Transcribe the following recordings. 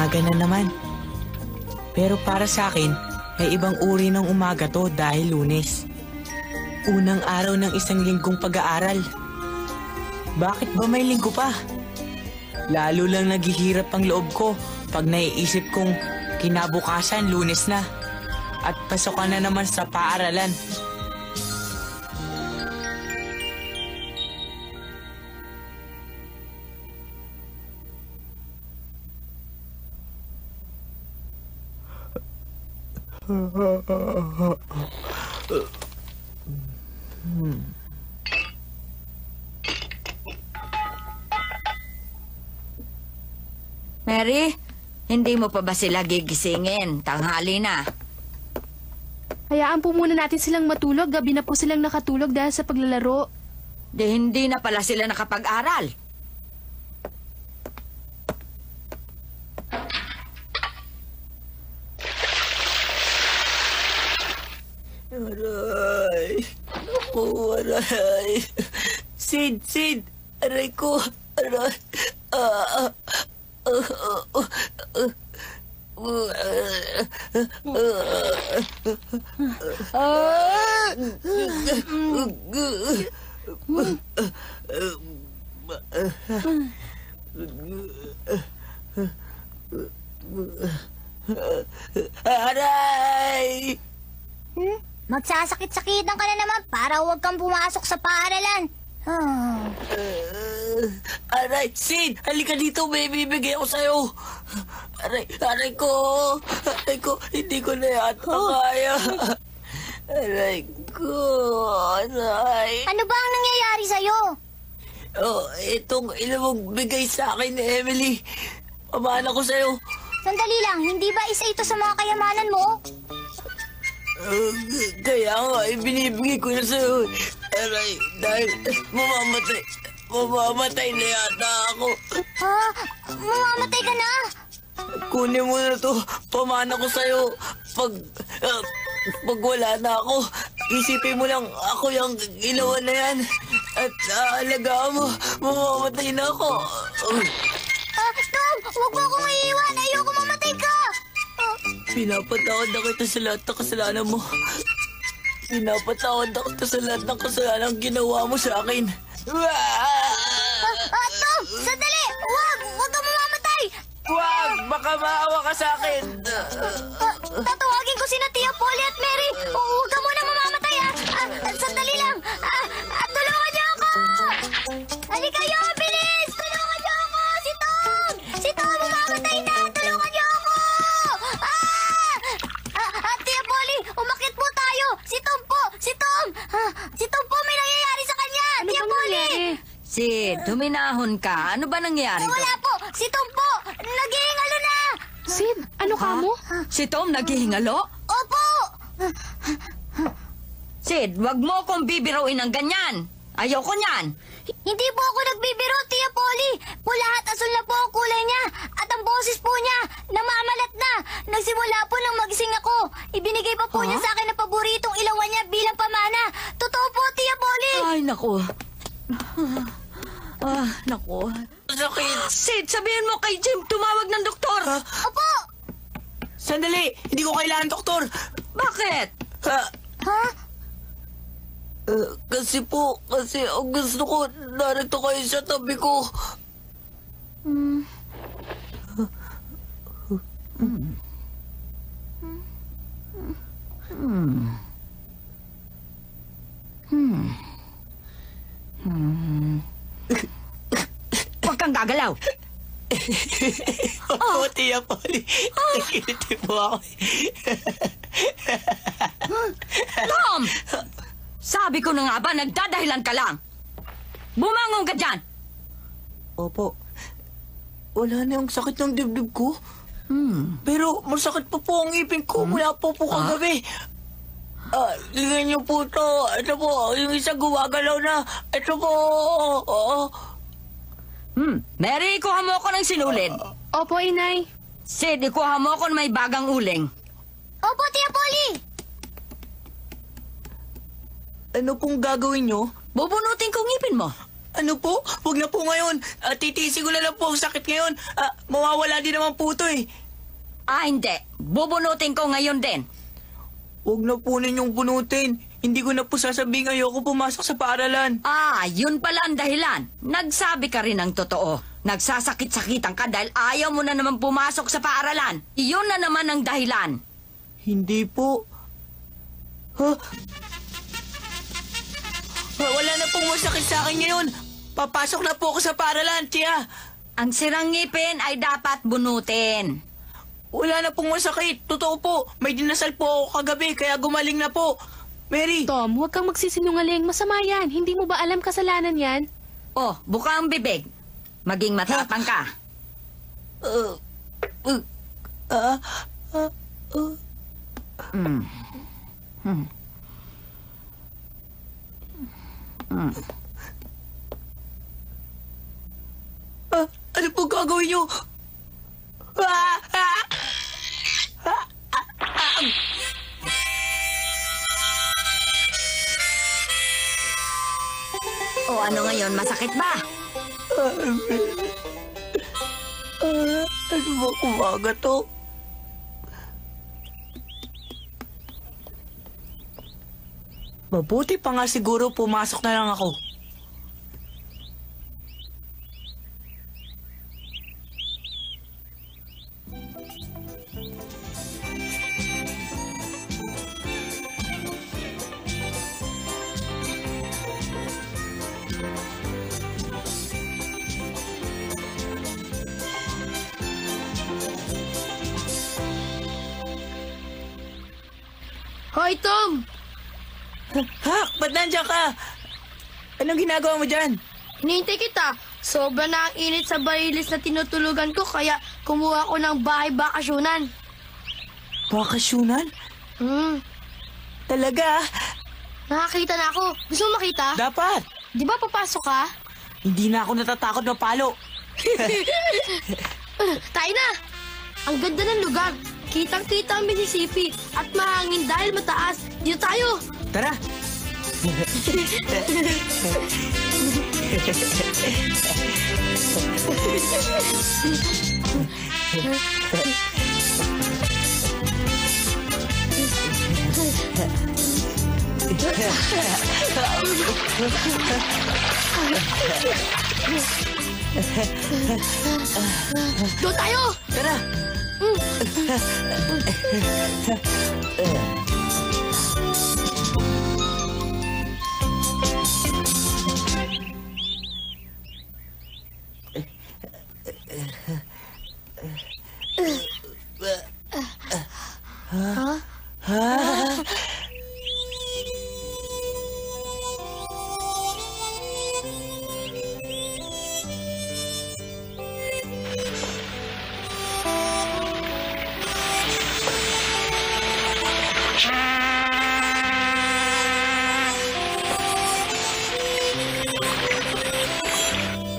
umaga na naman. Pero para sa akin, ay ibang uri ng umaga to dahil Lunes. Unang araw ng isang linggong pag-aaral. Bakit ba may linggo pa? Lalo lang naghihirap ang loob ko pag naiisip kong kinabukasan Lunes na. At pasokan na naman sa paaralan. Mary, hindi mo pa ba sila gigisingin? Tanghali na. Hayaan po muna natin silang matulog. Gabi na po silang nakatulog dahil sa paglalaro. Di hindi na pala sila nakapag-aral. Aray! Naku, aray! Sid! Aray ko! Aray! Aray! Magsasakit-sakitan ka na naman para huwag kang pumasok sa paaralan. Aray! Sid! Halika dito, baby! Bibigay ako sa'yo! Aray ko! Hindi ko na yata kaya! Aray ko! Aray! Ano ba ang nangyayari sa'yo? Oh, itong ilamog bigay sa akin ni Emily. Pamana ko sa'yo. Sandali lang, hindi ba isa ito sa mga kayamanan mo? Kaya nga, ibinibigay ko na sa'yo. Aray, dahil mamamatay na yata ako. Ha? Mamamatay ka na? Kunin mo na to. Pamana ko sa'yo. Pag wala na ako, isipin mo lang ako yung ilawan na yan. At alagaan mo, mamamatay na ako. Tom! Huwag mo akong iiwan! Ayoko mamatay ka! Pinapatawad na kita sa lahat ng kasalanan mo. Pinapatawad na kita sa lahat ng kasalanan ginawa mo sa akin. Tom! Sandali! Huwag! Huwag kang mamamatay! Wag! Baka maawa ka sa akin! Tatawagin ko sina Tia Polly at Mary! Huwag ka muna mamamatay, ha! Sandali lang! Tulungan niyo ako! Halika kayo! Bilis! Tulungan niyo ako! Si Tom! Si Tom! Mamamatay na! Tulungan niyo ako! Tia Polly! Umakyat po tayo! Si Tom po! Si Tom! Si Tom po! May nangyayari sa kanya! Ano Tia ba Polly! nangyari? Sid, huminahon ka. Ano ba nangyari? Wala po! Si Tom po! Naghihingalo na! Sid, ano ka mo? Si Tom naghihingalo? Opo! Sid, wag mo akong bibiruin ng ganyan. Ayoko niyan. Hindi po ako nagbibiro, Tia Polly. Pula at asul na po ang kulay niya. At ang boses po niya, namamalat na. Nagsimula po nang magising ako. Ibinigay pa po niya sa akin ang paboritong ilawan niya bilang pamana. Totoo po, Tia Polly. Ay, naku. Naku. Sakit! Sid, sabihin mo kay Jim, tumawag ng doktor. Opo! Sandali! Hindi ko kailangan, doktor! Bakit? Ha? Kasi ang gusto ko, narito kayo sa tabi ko. Huwag kang gagalaw. Opo, Tia Polly. Nakikiti po ako. Tom! Sabi ko na nga ba, nagdadahilan ka lang. Bumangon ka dyan. Opo. Wala na yung sakit ng dibdib ko. Pero masakit pa po ang ipin ko mula po kagabi. Lingyan niyo po ito. Ito po, yung isa gumagalaw na. Ito po. Mary, ikuha mo ako ng sinulid. Opo, inay. Sid, ikuha mo ako ng may bagang uling. Opo, Tia Polly. Ano pong gagawin niyo? Bubunutin kong ngipin mo. Ano po? Huwag na po ngayon. Titiisin ko na lang po ang sakit ngayon. Mawawala din naman po ito eh. Hindi. Bubunutin ko ngayon din. Huwag na po ninyong bunutin. Hindi ko na po sasabihin ayoko pumasok sa paaralan. Yun pala ang dahilan. Nagsabi ka rin ng totoo. Nagsasakit-sakitan ka dahil ayaw mo na naman pumasok sa paaralan. Iyon na naman ang dahilan. Hindi po. Wala na pong masakit sa akin ngayon. Papasok na po ako sa paaralan, tiya. Ang sirang ngipin ay dapat bunutin. Wala na pong masakit. Totoo po. May dinasal po ako kagabi kaya gumaling na po. Mary! Tom, huwag kang magsisinungaling. Masama yan. Hindi mo ba alam kasalanan yan? Buka ang bibig. Maging matapang ka. Ano po gagawin niyo? Ano ngayon? Masakit ba? Ano ba umaga to? Mabuti pa nga siguro pumasok na lang ako. Hoy, Tom! Hak, ba't nandiyan ka? Anong ginagawa mo dyan? Hinihintay kita. Sobra na ang init sa barilis na tinutulugan ko kaya kumuha ko ng bahay bakasyunan. Bakasyunan? Talaga? Nakakita na ako. Gusto mo makita? Dapat. Di ba papasok ka? Hindi na ako natatakot na palo. Tayo na! Ang ganda ng lugar. Kitang-kita ang Mississippi at mahangin dahil mataas. Dito tayo! Tara. Doon tayo! Tara.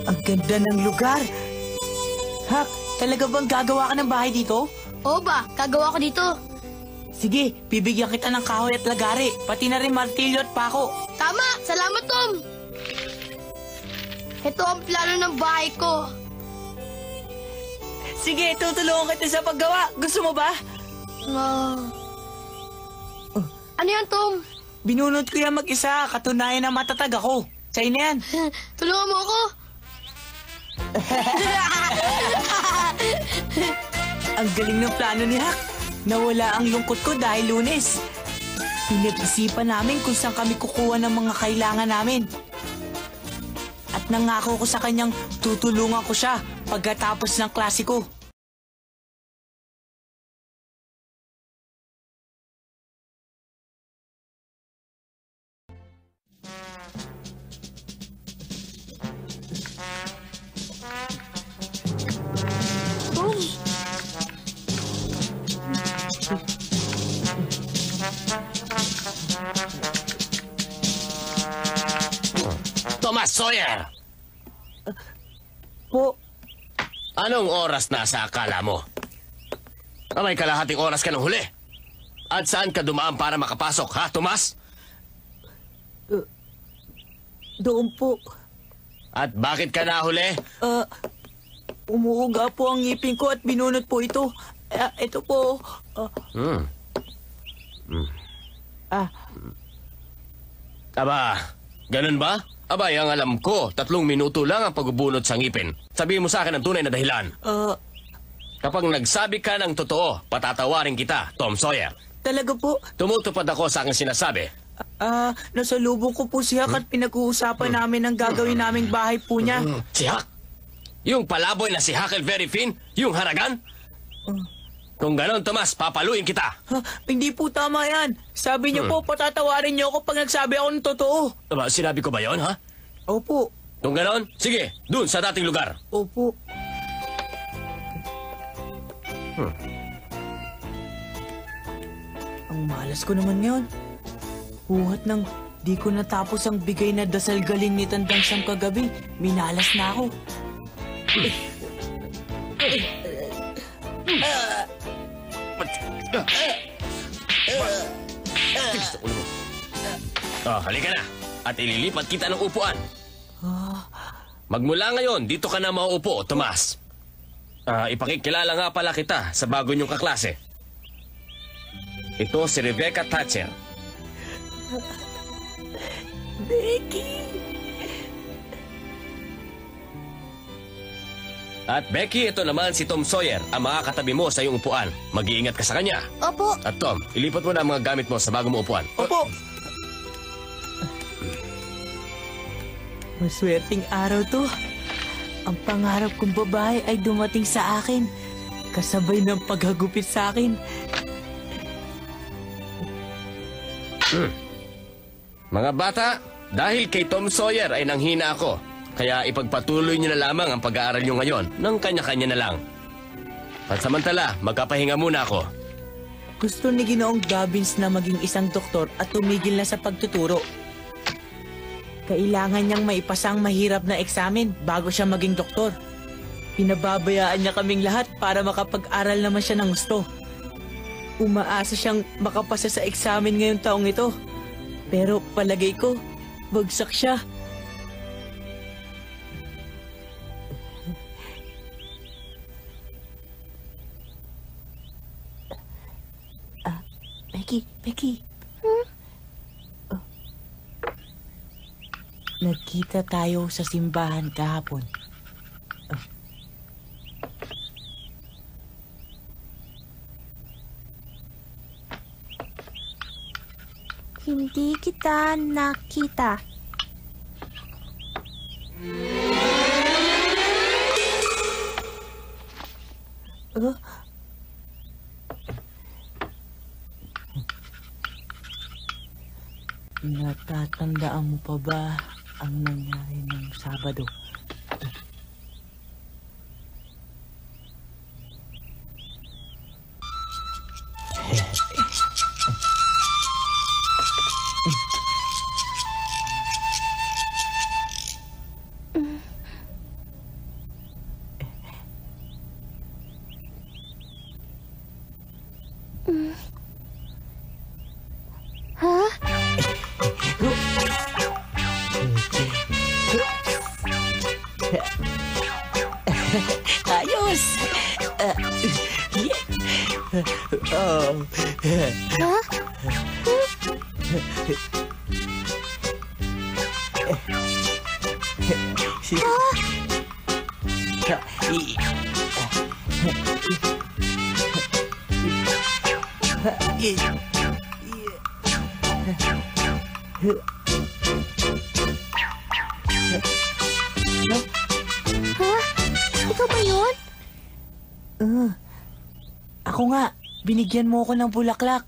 Ang ganda ng lugar. Hak, talaga bang gagawa ka ng bahay dito? Oo ba? Gagawa ko dito. Sige, bibigyan kita ng kahoy at lagari, pati na rin martilyo at pako. Tama! Salamat, Tom! Ito ang plano ng bahay ko. Sige, tutulungan kita sa paggawa. Gusto mo ba? Ano yan, Tom? Binunod ko yan mag-isa, katunayan na matatag ako. Sa'yo na yan. Tulungan mo ako. Ang galing ng plano ni Hak. Nawala ang lungkot ko dahil Lunes. Pinag-isipan namin kung saan kami kukuha ng mga kailangan namin. At nangako ko sa kanyang tutulungan ko siya pagkatapos ng klase ko. Thomas Sawyer! Po, Anong oras na sa akala mo? May kalahating oras ka ng huli. At saan ka dumaan para makapasok, ha, Tomas? doon po. At bakit ka nahuli? Umuuga po ang ngipin ko at binunot po ito. Ito po. Aba, ganun ba? Aba, ang alam ko, 3 minuto lang ang pagbubunot sa ngipin. Sabihin mo sa akin ang tunay na dahilan. Kapag nagsabi ka ng totoo, patatawarin kita, Tom Sawyer. Talaga po. Tumutupad ako sa aking sinasabi. Nasa lubong ko po si Huck at pinag-uusapan namin ang gagawin naming bahay po niya. Si Huck? Yung palaboy na si Huckleberry Finn? Yung haragan? Kung ganon, Tomas, papaluin kita. Hindi po tama yan. Sabi niyo po, patatawarin niyo ako pag nagsabi ako ng totoo. Aba, sinabi ko ba yon, ha? Opo. Kung ganon, sige, dun sa dating lugar. Opo. Ang malas ko naman ngayon. Buhat ng di ko natapos ang bigay na dasal galing ni Tandang siyang kagabi. Minalas na ako. Halika na. At ililipat kita ng upuan. Magmula ngayon, dito ka na mauupo, Tomas. Ipakikilala nga pala kita sa bago niyong kaklase. Ito si Rebecca Thatcher. Becky! At Becky, ito naman si Tom Sawyer, ang mga katabi mo sa iyong upuan. Mag-iingat ka sa kanya. Opo. At Tom, ilipat mo na ang mga gamit mo sa bago mong upuan. Opo! Maswerteng araw to. Ang pangarap kong babae ay dumating sa akin. Kasabay ng paghagupit sa akin. Mga bata, dahil kay Tom Sawyer ay nanghina ako. Kaya ipagpatuloy niyo na lamang ang pag-aaral niyo ngayon ng kanya-kanya na lang. Pansamantala, magkapahinga muna ako. Gusto ni Ginoong Dobbins na maging isang doktor at tumigil na sa pagtuturo. Kailangan niyang maipasang mahirap na eksamen bago siya maging doktor. Pinababayaan niya kaming lahat para makapag-aral naman siya ng gusto. Umaasa siyang makapasa sa eksamen ngayong taong ito. Pero palagay ko, bagsak siya. Becky. Nagkita tayo sa simbahan kahapon. Hindi kita nakita. Natatandaan mo pa ba ang nangyari ng Sabado? Ayos! Ikaw ba yun? Ako nga, binigyan mo ako ng bulaklak.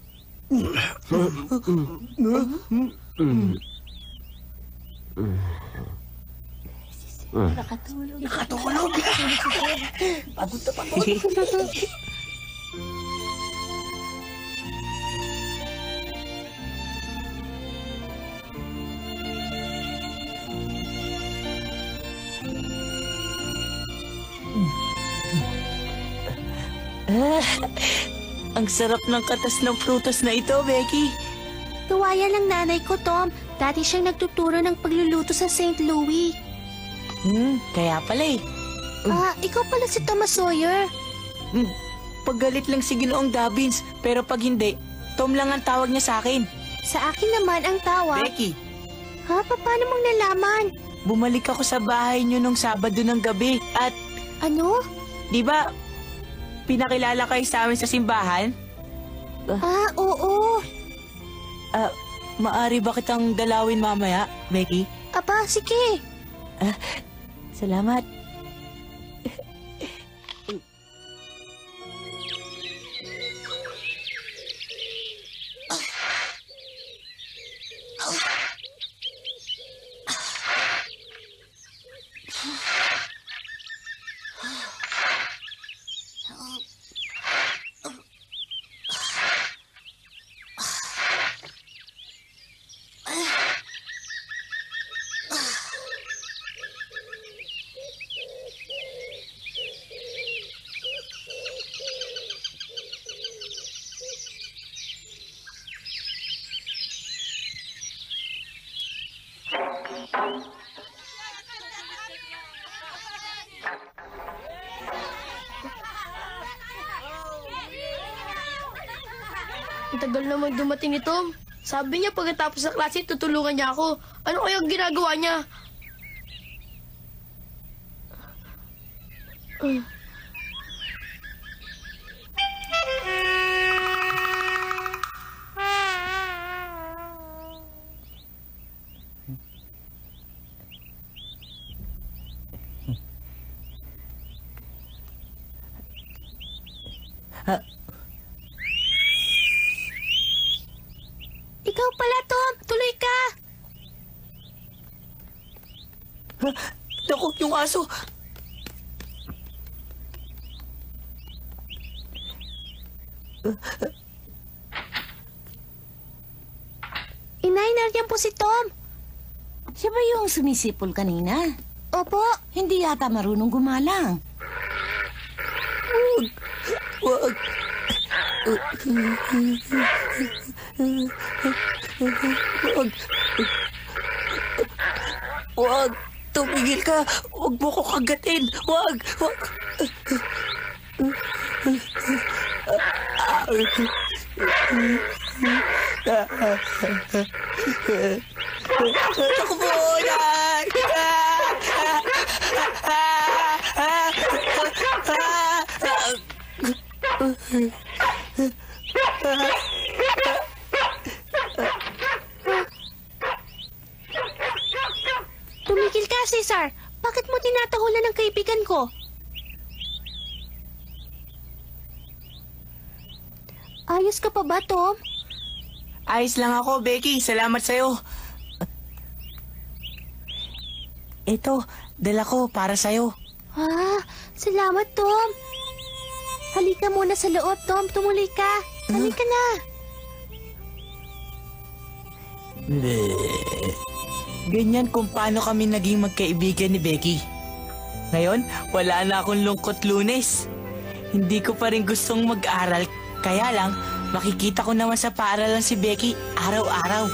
Nakatulog. Pagod na pagod. Ang sarap ng katas ng prutas na ito, Becky. Tuwaya ng nanay ko, Tom. Dati siyang nagtuturo ng pagluluto sa St. Louis. Kaya pala eh. Ikaw pala si Thomas Sawyer. Paggalit lang si Ginoong Dobbins, pero pag hindi, Tom lang ang tawag niya sa akin. Sa akin naman ang tawag. Becky, Paano mong nalaman? bumalik ako sa bahay niyo nung Sabado ng gabi at, Ano? di ba, pinakilala kayo sa amin sa simbahan? Oo. Maari ba kitang dalawin mamaya, Becky? Aba, sige. Salamat. Ang tagal naman dumating ni Tom. Sabi niya pagkatapos sa klase, tutulungan niya ako. Ano kayang ginagawa niya? Ikaw pala, Tom. Tuloy ka. Naku, yung aso! Inay, nandiyan po si Tom. Siya ba yung sumisipol kanina? Opo. Hindi yata marunong gumalang. Wag! Wag! Wag! Tumigil ka! Wag mo ko kagatin! Wag! Wag! Ako po! Nay! Tumigil ka, Cesar. Bakit mo tinatahulan ng kaibigan ko? Ayos ka pa ba, Tom? Ayos lang ako, Becky. Salamat sa'yo. Ito, dala ko para sa'yo. Salamat, Tom. Halika muna sa loob, Tom. Tumuloy ka. Halika na. Ganyan kung paano kami naging magkaibigan ni Becky. Ngayon, wala na akong lungkot Lunes. Hindi ko pa rin gustong mag-aral, kaya lang makikita ko naman sa paaralan si Becky araw-araw.